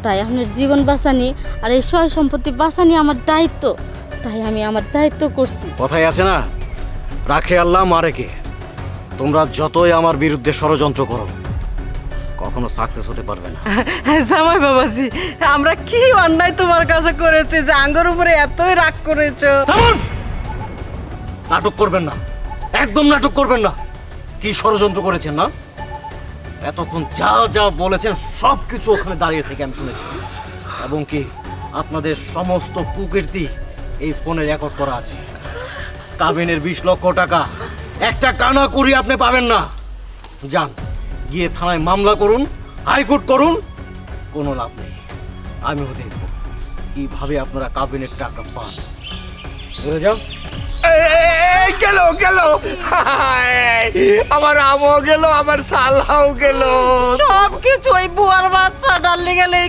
তাই আপনার জীবন বাঁচানি আর এই সয় সম্পত্তি বাঁচানি আমার দায়িত্ব। তাই আমি আমার দায়িত্ব করছি। কথাই আছে না, রাখে আল্লাহ মারে কে। তোমরা যতই আমার বিরুদ্ধে ষড়যন্ত্র করো, কখনো সাকসেস হতে পারবে না। জামাই বাবাজি, আমরা কি অন্যায় তোমার কাছে করেছি যে আঙ্গর উপরে এতই রাগ করেছো? থামুন! নাটক করবেন না, একদম নাটক করবেন না। কি ষড়যন্ত্র করেছেন না? এতক্ষণ যা যা বলেছেন সব কিছু ওখানে দাঁড়িয়ে থেকে আমি শুনেছি, এবং কি আপনাদের সমস্ত কুকীর্তি এই ফোনে রেকর্ড করা আছে। কাবিনের 20 লক্ষ টাকা একটা কানা করি আপনি পাবেন না। যান, গিয়ে থানায় মামলা করুন, হাইকোর্ট করুন, কোনো লাভ নেই। আমিও দেখব কিভাবে আপনারা কাবিনের টাকা পান। বলে যাও। এই গেল গেল, আমার আমও গেল, আমার সালাও গেল। সব কিছু ওই বুয়ার বাচ্চা ডাললে গেলে